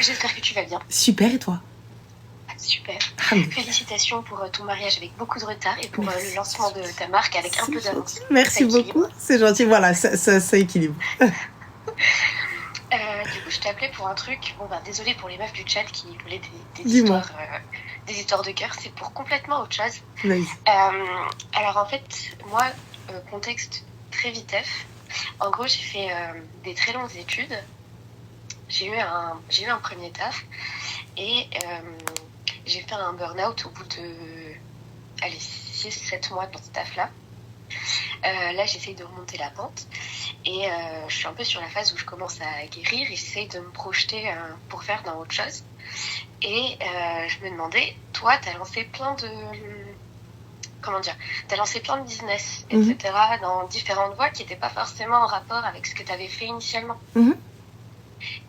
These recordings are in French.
J'espère que tu vas bien. Super, et toi? Super. Ah, Félicitations pour ton mariage avec beaucoup de retard et pour le lancement de ta marque avec un peu d'avance. Merci beaucoup, c'est gentil. Voilà, ça équilibre. Du coup, je t'appelais pour un truc. Bon, désolée pour les meufs du chat qui voulaient des Dis-moi. histoires de cœur. C'est pour complètement autre chose. Vas-y. Alors, en fait, moi, contexte très vitef. En gros, j'ai fait des très longues études. J'ai eu un premier taf. Et j'ai fait un burn-out au bout de 6-7 mois dans ce taf-là. Là, j'essaye de remonter la pente. Et je suis un peu sur la phase où je commence à guérir. Et j'essaye de me projeter pour faire dans autre chose. Et je me demandais, toi, t'as lancé plein de... T'as lancé plein de business, etc. dans différentes voies qui n'étaient pas forcément en rapport avec ce que t'avais fait initialement.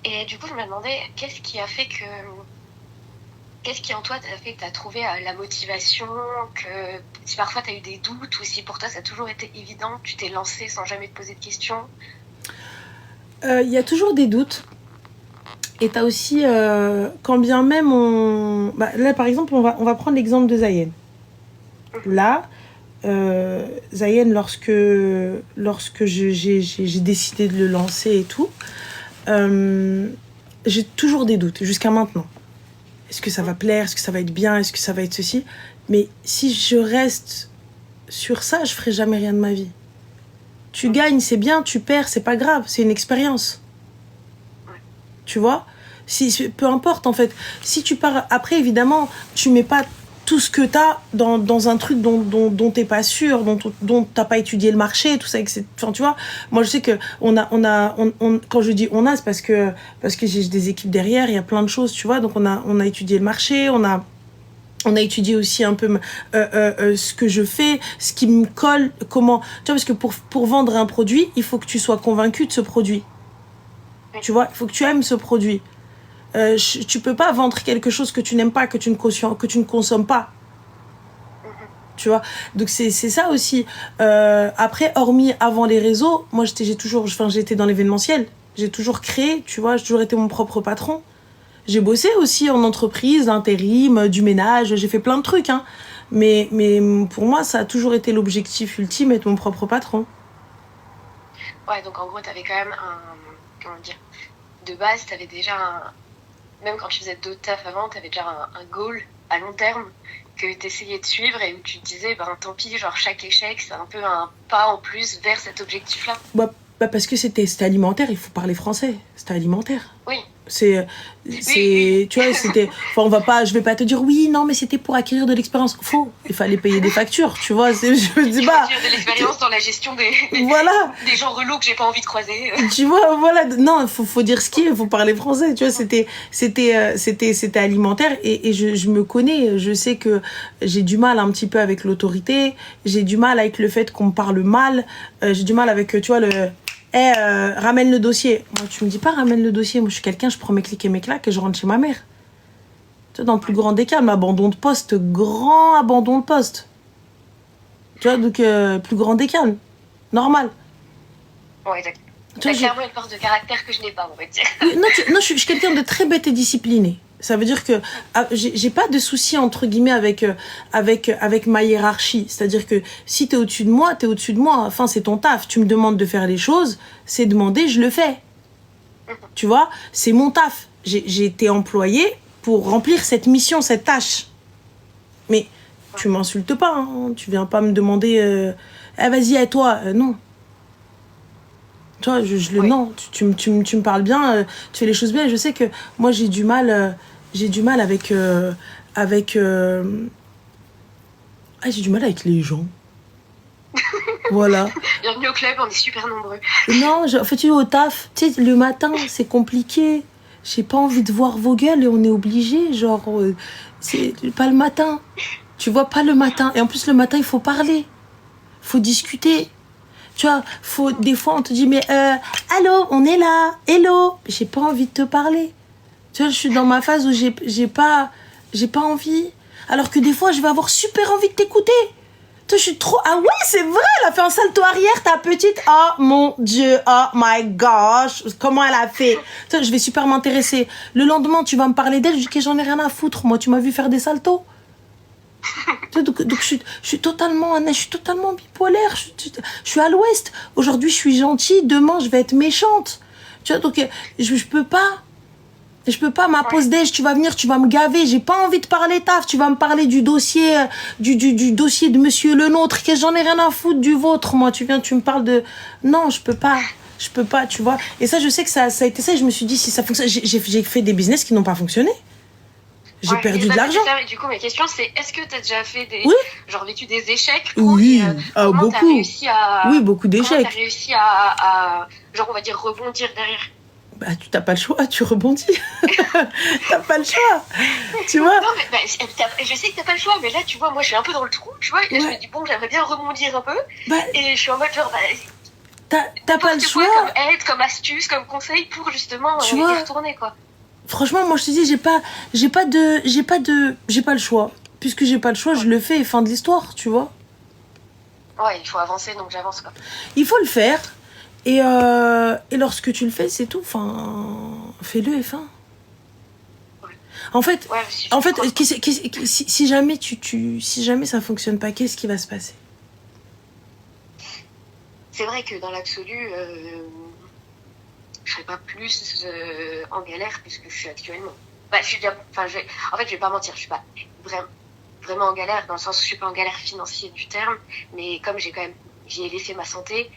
Et du coup, je me demandais, qu'est-ce qui en toi t'a fait que t'as trouvé la motivation, que si parfois t'as eu des doutes ou si pour toi ça a toujours été évident, tu t'es lancé sans jamais te poser de questions? Il y a toujours des doutes. Et t'as aussi, quand bien même on... là, par exemple, on va prendre l'exemple de Zayen. Là, Zayen, lorsque j'ai décidé de le lancer et tout, j'ai toujours des doutes, jusqu'à maintenant. Est-ce que ça va plaire? Est-ce que ça va être bien? Est-ce que ça va être ceci? Mais si je reste sur ça, je ferai jamais rien de ma vie. Tu gagnes, c'est bien. Tu perds, c'est pas grave. C'est une expérience. Tu vois? Peu importe, en fait. Si tu pars... Après, évidemment, tu mets pas tout ce que t'as dans un truc dont t'es pas sûr, dont t'as pas étudié le marché, tout ça. Enfin, tu vois, moi, je sais que quand je dis on a, c'est parce que j'ai des équipes derrière, il y a plein de choses, tu vois. Donc, on a étudié le marché, on a étudié aussi un peu ce que je fais, ce qui me colle, comment... Tu vois, parce que pour vendre un produit, il faut que tu sois convaincu de ce produit. Tu vois, il faut que tu aimes ce produit. Tu peux pas vendre quelque chose que tu n'aimes pas, que tu ne consommes pas. Tu vois, donc c'est ça aussi. Après, hormis avant les réseaux, moi j'étais dans l'événementiel. J'ai toujours créé, tu vois, j'ai toujours été mon propre patron. J'ai bossé aussi en entreprise, d'intérim, du ménage, j'ai fait plein de trucs, hein. Mais pour moi, ça a toujours été l'objectif ultime, être mon propre patron. Ouais, donc en gros, t'avais quand même de base, t'avais déjà même quand tu faisais d'autres tafs avant, t'avais déjà un goal à long terme que t'essayais de suivre et où tu te disais, tant pis, genre chaque échec, c'est un peu un pas en plus vers cet objectif-là. Parce que c'était alimentaire, il faut parler français, c'était alimentaire. Oui. Oui. Tu vois, c'était... Enfin, je vais pas te dire, oui, non, mais c'était pour acquérir de l'expérience. Faux, il fallait payer des factures, tu vois. Je dis pas... Acquérir de l'expérience dans la gestion des gens relous que j'ai pas envie de croiser. Tu vois, voilà. Non, faut dire ce qu'il faut parler français, tu vois. C'était alimentaire et je me connais. Je sais que j'ai du mal un petit peu avec l'autorité. J'ai du mal avec le fait qu'on me parle mal. J'ai du mal avec, tu vois, ramène le dossier. Moi, tu me dis pas ramène le dossier. Moi, je suis quelqu'un, je prends mes clics et mes claques et je rentre chez ma mère. Tu vois, dans le plus grand des calmes, abandon de poste, grand abandon de poste. Tu vois, donc, plus grand des calmes. Normal. Ouais, d'accord. T'as clairement une force de caractère que je n'ai pas, on va dire. Non, je suis quelqu'un de très bête et discipliné. Ça veut dire que j'ai pas de souci, entre guillemets, avec ma hiérarchie. C'est-à-dire que si t'es au-dessus de moi, t'es au-dessus de moi. Enfin, c'est ton taf. Tu me demandes de faire les choses, c'est demandé, je le fais. Tu vois, c'est mon taf. J'ai été employée pour remplir cette mission, cette tâche. Mais tu m'insultes pas, hein. Tu viens pas me demander vas-y, à toi. Non. Tu vois, Oui. Non, tu me parles bien, tu fais les choses bien. Je sais que moi, j'ai du mal avec j'ai du mal avec les gens. Voilà. Bienvenue au club, on est super nombreux. Non, en fait, tu es au taf. Tu sais, le matin, c'est compliqué. J'ai pas envie de voir vos gueules et on est obligé. Genre, c'est pas le matin. Tu vois, pas le matin. Et en plus, le matin, il faut parler. Faut discuter. Tu vois, des fois, on te dit, mais allô, on est là, hello. J'ai pas envie de te parler. Tu vois, je suis dans ma phase où j'ai pas envie. Alors que des fois, je vais avoir super envie de t'écouter. Toi, je suis trop... Ah ouais, c'est vrai, elle a fait un salto arrière, ta petite. Oh mon Dieu, oh my gosh. Comment elle a fait? Toi, je vais super m'intéresser. Le lendemain, tu vas me parler d'elle, je dis que j'en ai rien à foutre. Moi, tu m'as vu faire des saltos. Donc je suis totalement bipolaire. Je suis à l'ouest. Aujourd'hui, je suis gentille. Demain, je vais être méchante. Tu vois, donc je peux pas. Je peux pas, ma pause déj, tu vas venir, tu vas me gaver. J'ai pas envie de parler taf. Tu vas me parler du dossier, du dossier de monsieur le nôtre. Que j'en ai rien à foutre du vôtre, moi. Tu viens, tu me parles de... Non, je peux pas. Je peux pas, tu vois. Et ça, je sais que ça a été ça. Je me suis dit, si ça fonctionne... J'ai fait des business qui n'ont pas fonctionné. J'ai perdu de l'argent. Du coup, mes questions, c'est est-ce que tu as déjà fait des... Oui. Genre vécu des échecs Oui, comment beaucoup. T'as réussi à... Oui, beaucoup d'échecs. Comment t'as réussi à... Genre, on va dire, rebondir derrière? Bah, tu n'as pas le choix, tu rebondis. T'as pas le choix. Tu vois? Non, mais je sais que t'as pas le choix, mais là, tu vois, moi, je suis un peu dans le trou, tu vois. Et je me dis, bon, j'aimerais bien rebondir un peu. Bah, et je suis en mode, genre, t'as pas le choix. Comme aide, comme astuce, comme conseil pour justement y retourner, quoi. Franchement, moi, je te dis, j'ai pas le choix. Puisque j'ai pas le choix, je le fais et fin de l'histoire, tu vois. Ouais, il faut avancer, donc j'avance, quoi. Il faut le faire. Et lorsque tu le fais, c'est tout. Enfin, fais-le et fin. Ouais. En fait, si jamais si jamais ça fonctionne pas, qu'est-ce qui va se passer? C'est vrai que dans l'absolu, je serais pas plus en galère que ce que je suis actuellement. Bah, je suis déjà, en fait, je vais pas mentir, je suis pas vraiment en galère dans le sens où je suis pas en galère financière du terme, mais comme j'y ai laissé ma santé.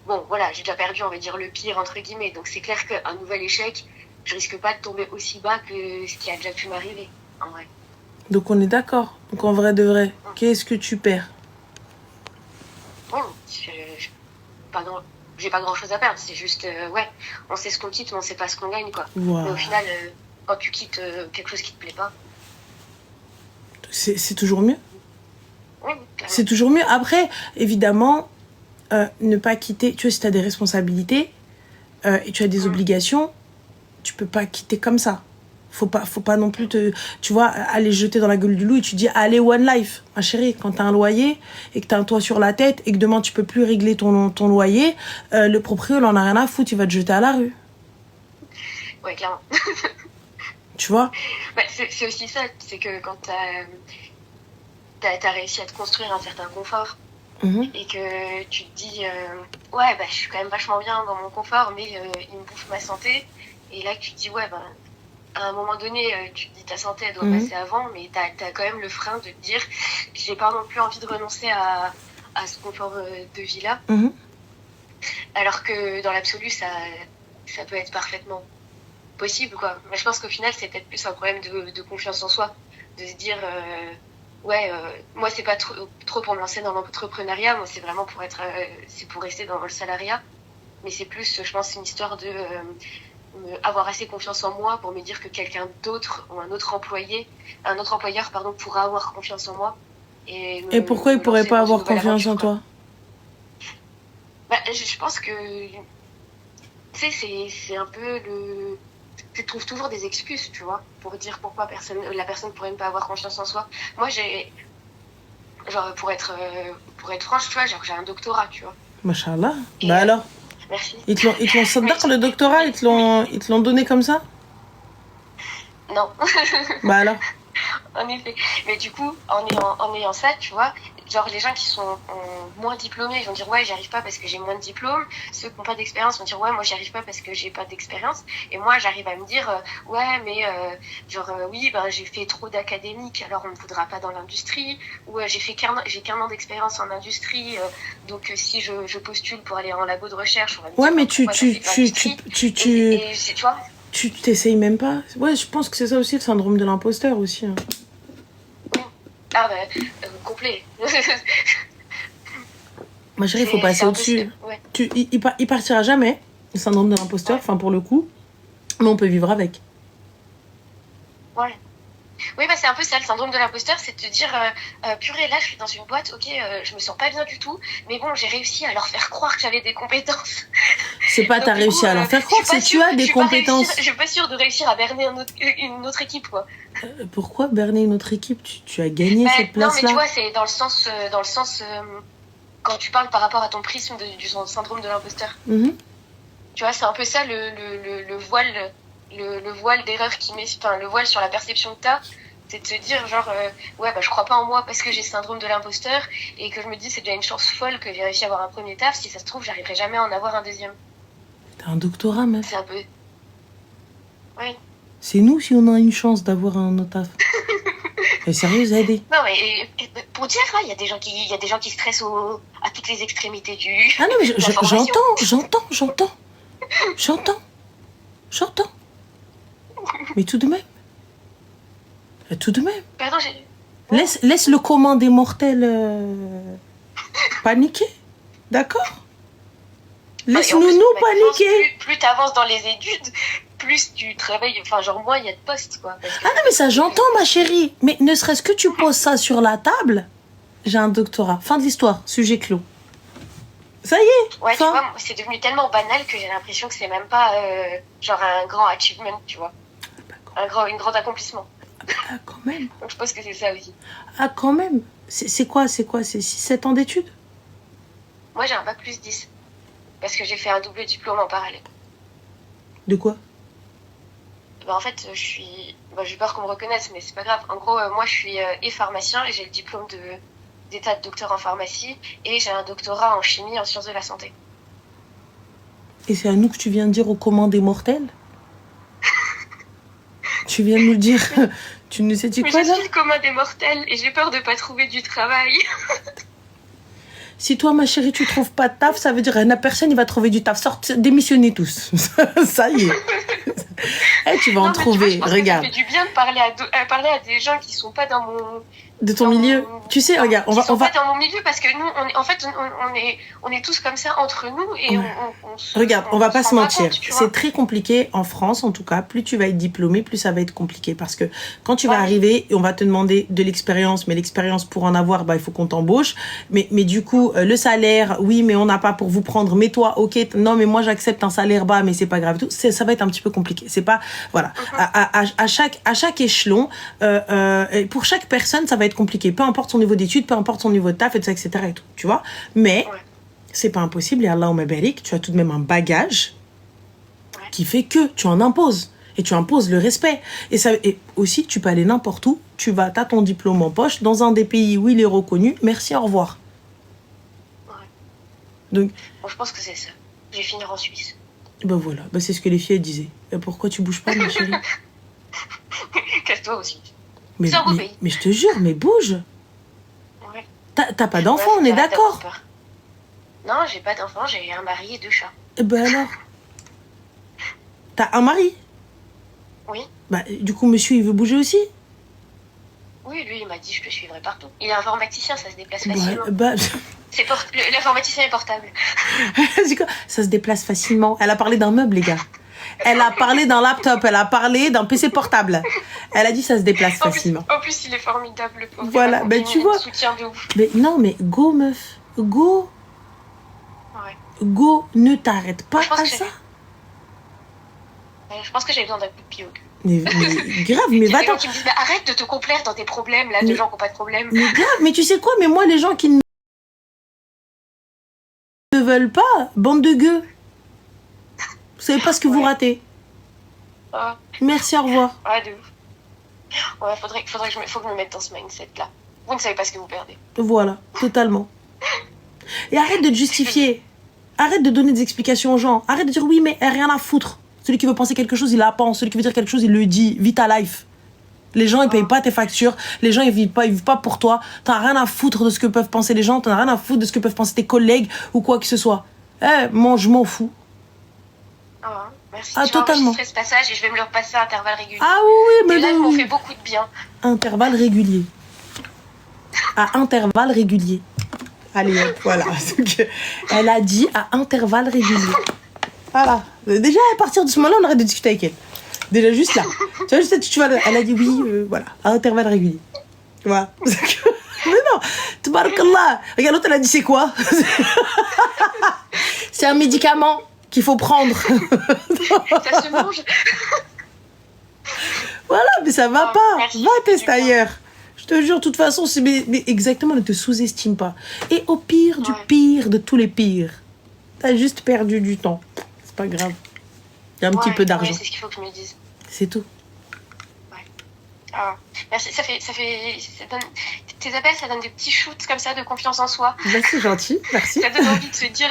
Bon, voilà, j'ai déjà perdu, on va dire, le pire, entre guillemets. Donc, c'est clair qu'un nouvel échec, je risque pas de tomber aussi bas que ce qui a déjà pu m'arriver, en vrai. Donc, on est d'accord. Donc, en vrai de vrai, qu'est-ce que tu perds? J'ai pas grand-chose à perdre. C'est juste, on sait ce qu'on quitte, mais on sait pas ce qu'on gagne, quoi. Wow. Mais au final, quand tu quittes quelque chose qui te plaît pas... C'est toujours mieux. Oui, c'est toujours mieux. Après, évidemment... ne pas quitter, tu vois, si tu as des responsabilités et tu as des obligations, tu peux pas quitter comme ça. Faut pas non plus tu vois, aller jeter dans la gueule du loup et tu dis allez one life, ma chérie, quand t'as un loyer et que t'as un toit sur la tête et que demain tu peux plus régler ton loyer, le propriétaire il en a rien à foutre, il va te jeter à la rue. Ouais, clairement. Tu vois? Bah, c'est aussi ça, c'est que quand t'as réussi à te construire un certain confort, et que tu te dis ouais, bah, je suis quand même vachement bien dans mon confort, mais il me bouffe ma santé. Et là, tu te dis ouais, bah, à un moment donné, tu te dis ta santé elle doit passer avant, mais t'as quand même le frein de te dire j'ai pas non plus envie de renoncer à ce confort de vie là. Alors que dans l'absolu, ça peut être parfaitement possible, quoi. Mais je pense qu'au final, c'est peut-être plus un problème de confiance en soi, de se dire moi c'est pas trop pour me lancer dans l'entrepreneuriat, moi c'est vraiment c'est pour rester dans le salariat, mais c'est plus, je pense, une histoire de avoir assez confiance en moi pour me dire que quelqu'un d'autre ou un autre employeur pourra avoir confiance en moi. Et pourquoi il pourrait pas avoir confiance en toi? Bah, je pense que tu sais, c'est un peu tu trouves toujours des excuses, tu vois, pour dire pourquoi la personne pourrait ne pas avoir confiance en soi. Moi, pour être franche, tu vois, j'ai un doctorat, tu vois. Machallah. Bah alors? Merci. Ils te l'ont sadaq, le doctorat? Ils te l'ont donné comme ça? Non. Bah alors? En effet. Mais du coup, en ayant ça, tu vois, genre les gens qui sont moins diplômés, ils vont dire ouais, j'y arrive pas parce que j'ai moins de diplôme. Ceux qui n'ont pas d'expérience vont dire ouais, moi j'y arrive pas parce que j'ai pas d'expérience. Et moi, j'arrive à me dire ouais, mais oui, ben j'ai fait trop d'académique, alors on me voudra pas dans l'industrie. Ou j'ai qu'un an d'expérience en industrie, donc si je postule pour aller en labo de recherche, on va me dire ouais, mais tu vois. Tu t'essayes même pas. Ouais, je pense que c'est ça aussi, le syndrome de l'imposteur aussi. Hein. Ah bah, complet. Ma chérie, il faut passer au-dessus. Ouais. Il partira jamais, le syndrome de l'imposteur, enfin pour le coup. Mais on peut vivre avec. Ouais. Oui, bah c'est un peu ça, le syndrome de l'imposteur, c'est de te dire purée, là je suis dans une boîte, ok, je me sens pas bien du tout, mais bon, j'ai réussi à leur faire croire que j'avais des compétences. C'est pas t'as réussi à leur faire croire, c'est tu as des compétences. Je suis pas sûre de réussir à berner une autre équipe, quoi. Pourquoi berner une autre équipe? Tu as gagné cette place-là. Non, mais tu vois, c'est dans le sens quand tu parles par rapport à ton prisme du syndrome de l'imposteur. Tu vois, c'est un peu ça le voile d'erreur qui met, enfin, le voile sur la perception que t'as. C'est de te dire genre ouais, bah je crois pas en moi parce que j'ai le syndrome de l'imposteur et que je me dis c'est déjà une chance folle que j'ai réussi à avoir un premier taf, si ça se trouve j'arriverai jamais à en avoir un deuxième. T'as un doctorat, meuf. C'est un peu... Oui. C'est nous si on a une chance d'avoir un autre taf. Et sérieux, Zadé. Non mais pour dire, il y a des gens qui stressent à toutes les extrémités du... Ah non mais j'entends. Mais tout de même. Pardon, Laisse le commun des mortels paniquer. D'accord? Laisse-nous paniquer. Plus tu avances dans les études, plus tu travailles. Enfin, genre, moins il y a de postes, quoi. Ah non, mais ça, j'entends, ma chérie. Mais ne serait-ce que tu poses ça sur la table, j'ai un doctorat. Fin de l'histoire, sujet clos. Ça y est. Ouais, tu vois, c'est devenu tellement banal que j'ai l'impression que c'est même pas genre un grand achievement, tu vois. Un grand accomplissement. Ah, quand même. Donc je pense que c'est ça aussi. Ah, quand même. C'est quoi? C'est 6-7 ans d'études? Moi, j'ai un bac plus 10. Parce que j'ai fait un double diplôme en parallèle. De quoi? En fait, j'ai peur qu'on me reconnaisse, mais c'est pas grave. En gros, moi, je suis pharmacien et j'ai le diplôme d'état de docteur en pharmacie et j'ai un doctorat en chimie en sciences de la santé. Et c'est à nous que tu viens de dire au commun des mortels? Tu viens de nous le dire. Tu ne sais quoi là? Je suis le commun des mortels et j'ai peur de pas trouver du travail. Si toi, ma chérie, tu trouves pas de taf, ça veut dire que personne il va trouver du taf. Sortez, démissionnez tous. Ça y est. Tu vas en trouver. Regarde. Ça fait du bien de parler à des gens qui sont pas dans mon... De ton milieu. Tu sais, regarde, on va pas dans mon milieu parce que nous, on est tous comme ça entre nous et regarde, on va pas se mentir. C'est très compliqué en France, en tout cas. Plus tu vas être diplômé, plus ça va être compliqué parce que quand tu vas arriver, on va te demander de l'expérience, mais l'expérience pour en avoir, il faut qu'on t'embauche. Mais du coup, le salaire, oui, mais on n'a pas pour vous prendre. Mais toi, ok, non, mais moi j'accepte un salaire bas, mais c'est pas grave. Ça va être un petit peu compliqué. C'est pas, voilà. À chaque échelon, pour chaque personne, ça va être compliqué, peu importe son niveau d'études, peu importe son niveau de taf, et tout ça, etc. et tout, tu vois. Mais c'est pas impossible, et Allahumma barik, tu as tout de même un bagage qui fait que tu en imposes. Et tu imposes le respect. Et aussi, tu peux aller n'importe où, t'as ton diplôme en poche, dans un des pays où il est reconnu, merci, au revoir. Donc, bon, je pense que c'est ça. Je vais finir en Suisse. Ben voilà, c'est ce que les filles disaient. Et pourquoi tu bouges pas, ma chérie? Casse-toi aussi. C'est un beau pays. Mais je te jure, mais bouge. Ouais. T'as pas d'enfant, on est d'accord? Non, j'ai pas d'enfant, j'ai un mari et 2 chats. Et ben alors? T'as un mari? Oui. Du coup, monsieur, il veut bouger aussi? Oui, lui, il m'a dit je te suivrai partout. Il est informaticien, ça se déplace facilement. C'est l'informaticien est portable. C'est quoi? Ça se déplace facilement. Elle a parlé d'un meuble, les gars. Elle a parlé d'un laptop, elle a parlé d'un PC portable. Elle a dit ça se déplace facilement. En plus, il est formidable. Voilà, tu vois. Soutien de ouf. Mais non, mais go, meuf. Go. Ouais. Go, ne t'arrête pas à ça. Je pense que j'ai besoin d'un coup de pied au cul. Mais grave, mais va-t'en. Les gens qui me disent arrête de te complaire dans tes problèmes, là, de gens qui n'ont pas de problème. Mais grave, mais tu sais quoi, mais moi, les gens qui ne veulent pas, bande de gueux. Vous savez pas ce que vous ratez. Merci, au revoir. Ouais, de ouf. Ouais, faut que je me mette dans ce mindset-là. Vous ne savez pas ce que vous perdez. Voilà, totalement. Et arrête de te justifier. Arrête de donner des explications aux gens. Arrête de dire oui, mais rien à foutre. Celui qui veut penser quelque chose, il la pense. Celui qui veut dire quelque chose, il le dit. Vis ta life. Les gens, ils payent pas tes factures. Les gens, ils vivent pas pour toi. T'en as rien à foutre de ce que peuvent penser les gens. T'en as rien à foutre de ce que peuvent penser tes collègues ou quoi que ce soit. Moi, je m'en fous. Merci. Ah, totalement. Ce passage et je vais me le repasser à intervalles réguliers. Ah oui, mais là, ils m'ont fait beaucoup de bien. Intervalles réguliers. À intervalles réguliers. Allez, hop, voilà. Elle a dit à intervalles réguliers. Voilà. Déjà, à partir de ce moment-là, on arrête de discuter avec elle. Déjà, juste là. Tu vois, elle a dit oui, voilà, à intervalles réguliers. Voilà. Mais non, tabarakallah. Regarde, l'autre, elle a dit c'est quoi? C'est un médicament. qu'il faut prendre. Ça se mange. Voilà, mais ça va Oh, pas. merci, Va ça fait tester du bien. ailleurs. Je te jure, de toute façon, mais exactement, ne te sous-estime pas. Et au pire du Ouais. pire de tous les pires, t'as juste perdu du temps. C'est pas grave. Il y a un petit peu d'argent. Ouais, c'est ce qu'il faut que je me dise. C'est tout. Ah, merci, ça donne, tes appels, ça donne des petits shoots comme ça de confiance en soi. Bah, c'est gentil, merci. Ça donne envie de se dire,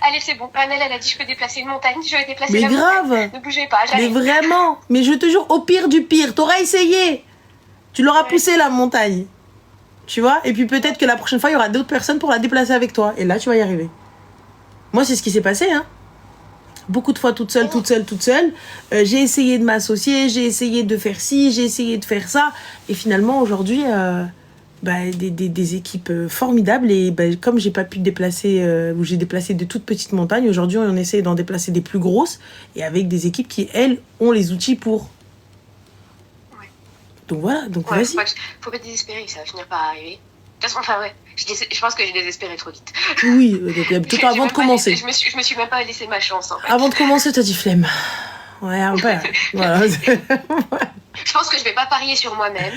allez, c'est bon, Annelle, elle a dit, je peux déplacer une montagne, je vais déplacer Mais la grave. montagne. Ne bougez pas, Mais j'arrive. vraiment. Mais je te jure, au pire du pire, t'auras essayé. Tu l'auras Ouais. poussé la montagne. Tu vois. Et puis peut-être que la prochaine fois, il y aura d'autres personnes pour la déplacer avec toi. Et là, tu vas y arriver. Moi, c'est ce qui s'est passé, hein. Beaucoup de fois toute seule. J'ai essayé de m'associer, j'ai essayé de faire ci, j'ai essayé de faire ça. Et finalement, aujourd'hui, des équipes formidables. Et comme j'ai pas pu déplacer, ou j'ai déplacé de toutes petites montagnes, aujourd'hui, on essaie d'en déplacer des plus grosses. Et avec des équipes qui, elles, ont les outils pour. Ouais. Donc voilà, donc Ouais, vas-y. faut pas désespérer, ça va finir par arriver. De toute façon, enfin ouais, je pense que j'ai désespéré trop vite. Oui, peut-être J'ai avant même de pas commencer. laissé- je me suis même pas laissé ma chance en fait. Avant de commencer, t'as dit flemme. Ouais, un peu. Voilà. Je pense que je vais pas parier sur moi-même.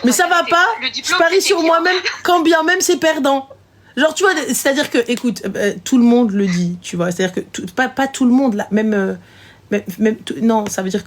Mais ça va pas. Le Je diplôme, parie c'était sur bien. moi-même, quand bien même c'est perdant. Genre, tu vois, c'est-à-dire que, écoute, tout le monde le dit, tu vois. C'est-à-dire que pas tout le monde, là, même non, ça veut dire que